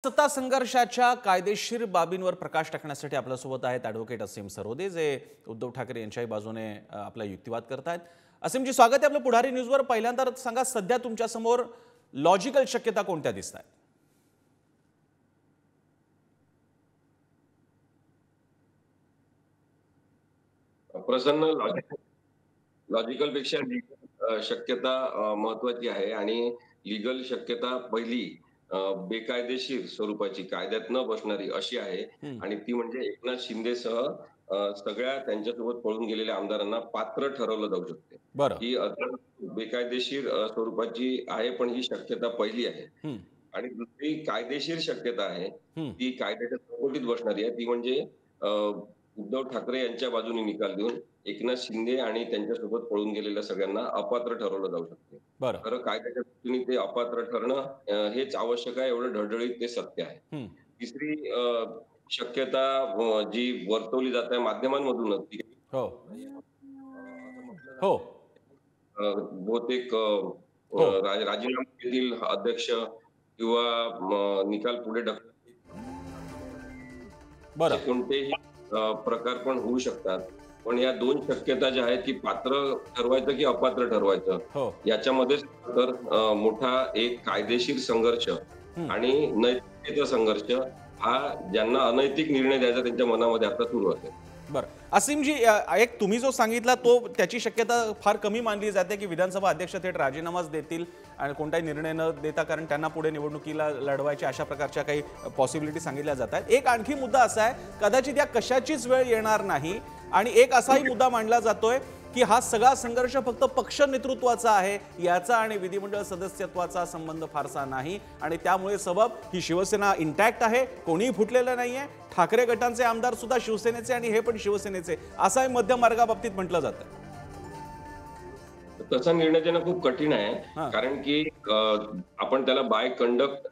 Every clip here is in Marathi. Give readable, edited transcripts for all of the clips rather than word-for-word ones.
सत्ता संघर्षाच्या कायदेशीर बाबींवर प्रकाश टाकण्यासाठी आपल्यासोबत आहेत ॲडव्होकेट असीम सरोदे, जे उद्धव ठाकरे यांच्याही बाजूने आपला युक्तिवाद करतायत। असीमजी, स्वागत आहे आपलं पुढारी न्यूजवर। पहिल्यांदा सांगा, सध्या तुमच्या समोर लॉजिकल शक्यता कोणत्या दिसतात? प्रसन्न लॉजिकल पेक्षा लीगल शक्यता महत्वाची आहे आणि लीगल शक्यता पहिली बेकायदेशीर स्वरूपाची, कायद्यात न बसणारी अशी आहे आणि ती म्हणजे एकनाथ शिंदेसह सगळ्या त्यांच्यासोबत पळून गेलेल्या आमदारांना पात्र ठरवलं जाऊ शकते। बरं। ही बेकायदेशीर स्वरूपाची आहे, पण ही शक्यता पहिली आहे। आणि दुसरी कायदेशीर शक्यता आहे, ती कायद्याच्या चौकटीत बसणारी आहे। ती म्हणजे उद्धव ठाकरे यांच्या बाजूने निकाल देऊन एकनाथ शिंदे आणि त्यांच्यासोबत पळून गेलेल्या सगळ्यांना अपात्र ठरवलं जाऊ शकते। बरं। खरं कायद्याच्या दृष्टीने ते अपात्र ठरणं हेच आवश्यक आहे, एवढं ढळढळीत ते सत्य आहे। तिसरी शक्यता जी वर्तवली जात आहे माध्यमांमधूनच, ती हो असं म्हटलं हो जातंय बहुतेक हो राजीनामा देतील अध्यक्ष किंवा निकाल पुढे ढकलतील, असे बरं। कोणतेही प्रकार पण होऊ शकतात। पण या दोन शक्यता ज्या आहेत, की पात्र ठरवायचं की अपात्र ठरवायचं, हो याच्यामध्येच तर मोठा एक कायदेशीर संघर्ष आणि नैतिकतेचा संघर्ष, हा ज्यांना अनैतिक निर्णय द्यायचा त्यांच्या मनामध्ये आता सुरू असेल। बरं। असीमजी, एक तुम्ही जो सांगितला तो त्याची शक्यता फार कमी मानली जाते की विधानसभा अध्यक्ष थेट राजीनामाच देतील आणि कोणताही निर्णय न देता, कारण त्यांना पुढे निवडणुकीला लढवायचे अशा प्रकारच्या काही पॉसिबिलिटी सांगितल्या जातात। एक आणखी मुद्दा असा आहे, कदाचित या कशाचीच वेळ येणार नाही आणि एक असाही मुद्दा मांडला जातोय की हा सगळा संघर्ष फक्त पक्ष नेतृत्वाचा आहे, याचा आणि विधिमंडळ सदस्यत्वाचा संबंध फारसा नाही आणि त्यामुळे सबब ही शिवसेना इंटॅक्ट आहे, कोणीही फुटलेलं नाहीये, ठाकरे गटांचे आमदार सुद्धा शिवसेनेचे आणि हे पण शिवसेनेचे, असाही मध्यम मार्गाबाबतीत म्हटलं जातं। तसा निर्णय देणं खूप कठीण आहे, कारण की आपण त्याला बाय कंडक्ट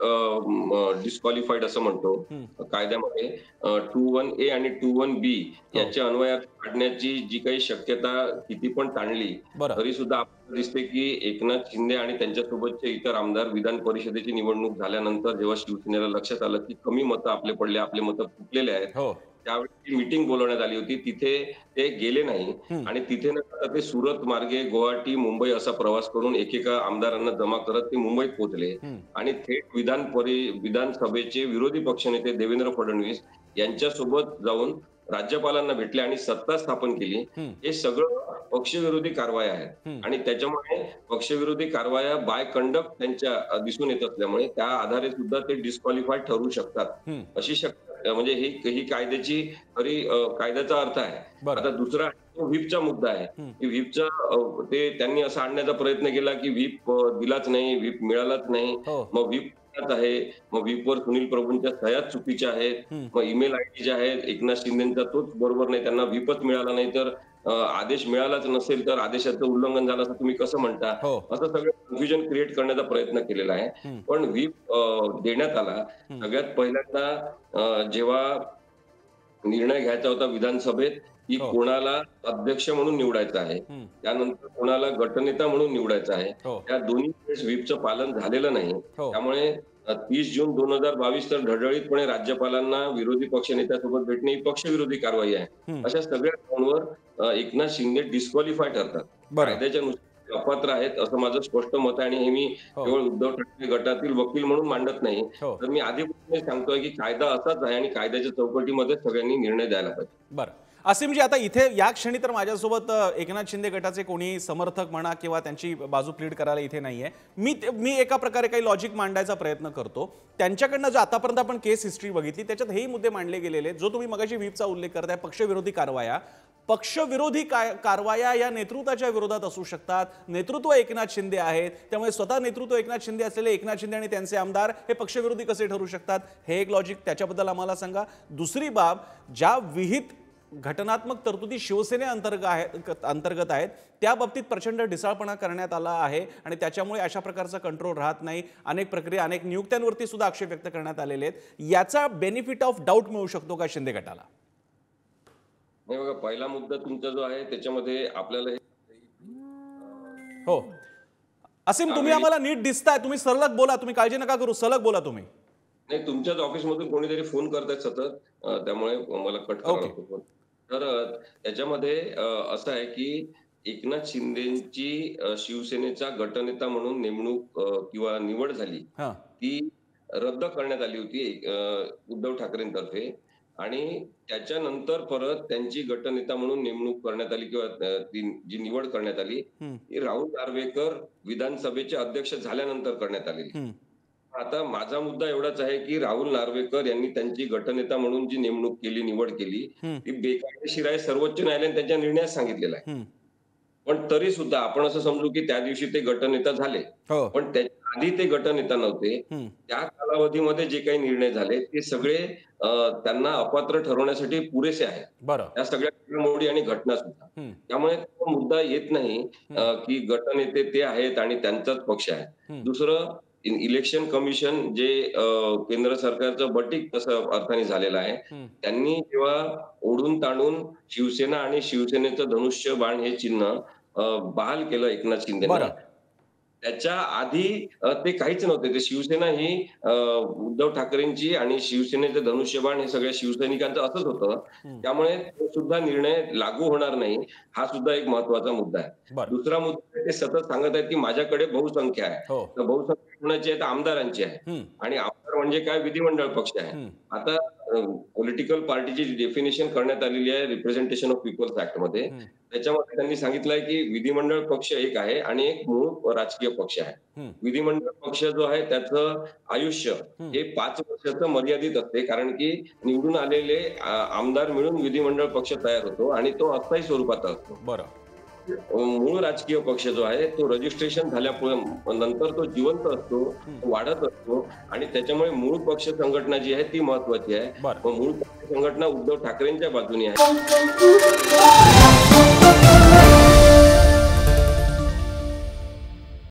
डिस्क्वालिफाईड असं म्हणतो कायद्यामध्ये। 21A आणि 21B याच्या अन्वयात काढण्याची जी काही शक्यता किती पण ताणली बरं। तरी सुद्धा आपल्याला दिसते की एकनाथ शिंदे आणि त्यांच्यासोबतचे इतर आमदार विधान परिषदेची निवडणूक झाल्यानंतर जेव्हा शिवसेनेला लक्षात आलं की कमी मतं आपले पडले, आपले मतं फुटलेले आहेत, हो त्यावेळी मीटिंग बोलवण्यात आली होती। तिथे ते गेले नाही आणि तिथे न जाता ते सुरत मार्गे गुवाहाटी, मुंबई असा प्रवास करून एकेका आमदारांना जमा करत ते मुंबईत पोहोचले आणि थेट विधानसभेचे विरोधी पक्षनेते देवेंद्र फडणवीस यांच्यासोबत जाऊन राज्यपालांना भेटले आणि सत्ता स्थापन केली। हे सगळं पक्षविरोधी कारवाया आहेत आणि त्याच्यामुळे पक्षविरोधी कारवाया बाय कंडक्ट त्यांच्या दिसून येत असल्यामुळे त्या आधारे सुद्धा ते डिस्क्वालिफाईड ठरू शकतात, अशी शक्यता म्हणजे ही कायद्याची खरी कायद्याचा अर्थ आहे। आता दुसरा व्हीपचा मुद्दा आहे की व्हीपचा ते त्यांनी असं आणण्याचा प्रयत्न केला की व्हीप दिलाच नाही, व्हीप मिळालाच नाही, मग व्हीप आहे, मग व्हीपवर सुनील प्रभूंच्या सह्याच चुकीच्या आहेत, मग ईमेल आयडी जे आहे एकनाथ शिंदेचा तोच बरोबर नाही, त्यांना व्हीपच मिळाला नाही, तर आदेश मिळालाच नसेल तर आदेशाचं उल्लंघन झालं असं तुम्ही कसं म्हणता, असं सगळं कन्फ्युजन क्रिएट करण्याचा प्रयत्न केलेला आहे। पण व्हीप देण्यात आला सगळ्यात पहिल्यांदा जेव्हा निर्णय घ्यायचा होता विधानसभेत की कोणाला अध्यक्ष म्हणून निवडायचं आहे, त्यानंतर कोणाला गटनेता म्हणून निवडायचं आहे, त्या दोन्ही वेळेस व्हीपचं पालन झालेलं नाही। त्यामुळे 30 जून 2022 तर ढळढळीतपणे राज्यपालांना विरोधी पक्षनेत्यासोबत भेटणे ही पक्षविरोधी कारवाई आहे। अशा सगळ्या ग्राउंडवर एकनाथ शिंदे डिस्क्वालिफाय ठरतात, कायद्याच्या नुसार अपात्र आहेत असं माझं स्पष्ट मत आहे आणि हे मी केवळ उद्धव ठाकरे गटातील वकील म्हणून मांडत नाही, तर मी आधीपासून सांगतोय की कायदा असाच आहे आणि कायद्याच्या चौकटीमध्ये सगळ्यांनी निर्णय द्यायला पाहिजे। बरं। असीमजी, आता इथे या क्षणी तर माझ्यासोबत एकनाथ शिंदे गटाचे कोणी समर्थक म्हणा किंवा त्यांची बाजू प्लीड करायला इथे नाहीये। मी एका प्रकारे काही लॉजिक मांडायचा प्रयत्न करतो। त्यांच्याकडनं जो आतापर्यंत आपण केस हिस्ट्री बघितली त्याच्यात हेही मुद्दे मांडले गेलेले, जो तुम्ही मगाशी व्हीपचा उल्लेख करताय, पक्षविरोधी कारवाया, पक्षविरोधी कारवाया या नेतृत्वाच्या विरोधात असू शकतात। नेतृत्व एकनाथ शिंदे आहेत, त्यामुळे स्वतः नेतृत्व एकनाथ शिंदे असलेले एकनाथ शिंदे आणि त्यांचे आमदार हे पक्षविरोधी कसे ठरू शकतात, हे एक लॉजिक, त्याच्याबद्दल आम्हाला सांगा। दुसरी बाब, ज्या विहित घटनात्मक तरतुदी शिवसेने अंतर्गत आहेत त्या बाबतीत प्रचंड ढिसाळपणा करण्यात आला आहे आणि त्याच्यामुळे अशा प्रकारचा कंट्रोल राहत नाही, अनेक प्रक्रिया, अनेक नियुक्त्यांवरती सुद्धा आक्षेप व्यक्त करण्यात आलेले आहेत। याचा बेनिफिट ऑफ डाऊट मिळू शकतो का शिंदे गटाला? नाही बघा, पहिला मुद्दा तुमचा जो आहे त्याच्यामध्ये आपल्याला असीम, तुम्ही आम्हाला नीट दिसताय, तुम्ही सलग बोला, तुम्ही काळजी नका करू, सलग बोला तुम्ही। नाही, तुमच्याच ऑफिसमधून कोणीतरी फोन करतायत सतत, त्यामुळे मला कट करावा ओके. लागतो फोन. तर त्याच्यामध्ये असं आहे की एकनाथ शिंदेची शिवसेनेचा गटनेता म्हणून नेमणूक किंवा निवड झाली. हां. ती रद्द करण्यात आली होती उद्धव ठाकरेंतर्फे आणि त्याच्यानंतर परत त्यांची गटनेता म्हणून नेमणूक करण्यात आली किंवा ती जी निवड करण्यात आली, हं, ती राहुल नार्वेकर विधानसभेचे अध्यक्ष झाल्यानंतर करण्यात आलेली. हं, आता माझा मुद्दा एवढाच आहे, की राहुल नार्वेकर यांनी त्यांची गटनेता म्हणून जी नेमणूक केली, निवड केली, हं, ती बेकायदेशीर आहे. सर्वोच्च न्यायालयाने त्यांच्या निर्णयात सांगितलेलं आहे. हं. पण तरी सुद्धा आपण असं समजू, की त्या दिवशी ते गटनेता झाले. हो. पण त्याच्या आधी ते गटनेता नव्हते. हं. त्या कालावधीमध्ये जे काही निर्णय झाले, ते सगळे अ, त्यांना अपात्र ठरवण्यासाठी पुरेसे आहेत. बरं. त्या सगळ्या घडामोडी आणि घटना सुद्धा. हं, त्यामुळे तो मुद्दा येत नाही, हं, की गटनेते ते आहेत आणि त्यांचाच पक्ष आहे. हं, दुसरं इलेक्शन कमिशन जे केंद्र सरकारचं बटीक तसं अर्थाने झालेलं आहे. हं. त्यांनी जेव्हा ओढून ताणून शिवसेना आणि शिवसेनेचं धनुष्य बाण हे चिन्ह बहाल केलं एकनाथ शिंदेना. बरं. त्याच्या आधी ते काहीच नव्हते. ते शिवसेना ही उद्धव ठाकरेंची आणि शिवसेनेचं धनुष्यबाण हे सगळ्या शिवसैनिकांचं असंच होतं. हं. त्यामुळे तो सुद्धा निर्णय लागू होणार नाही, हा सुद्धा एक महत्त्वाचा मुद्दा आहे. बरं. दुसरा मुद्दा ते सतत सांगत आहेत, की माझ्याकडे बहुसंख्या आहे. हो. तर बहुसंख्या कोणाची आहे? तर आमदारांची आहे. हं, आणि आमदार म्हणजे काय? विधिमंडळ पक्ष आहे. हं, आता पॉलिटिकल पार्टीची डेफिनेशन करण्यात आलेली आहे रिप्रेझेंटेशन ऑफ पीपल्स ॲक्टमध्ये. हं, त्याच्यामध्ये त्यांनी सांगितलंय, की विधिमंडळ पक्ष एक आहे आणि एक मूळ राजकीय पक्ष आहे. हं, विधिमंडळ पक्ष जो आहे त्याचं आयुष्य हं. हे 5 वर्षाचं मर्यादित असते. कारण की निवडून आलेले आमदार मिळून विधिमंडळ पक्ष तयार होतो आणि तो अस्थायी स्वरूपाचा असतो. बरं. मूळ राजकीय पक्ष जो आहे तो रजिस्ट्रेशन झाल्यामुळे नंतर तो जिवंत असतो, हं. तो वाढत असतो आणि त्याच्यामुळे मूळ पक्ष संघटना जी आहे ती महत्वाची आहे. बरं. मग मूळ पक्ष संघटना उद्धव ठाकरेंच्या बाजूने आहे.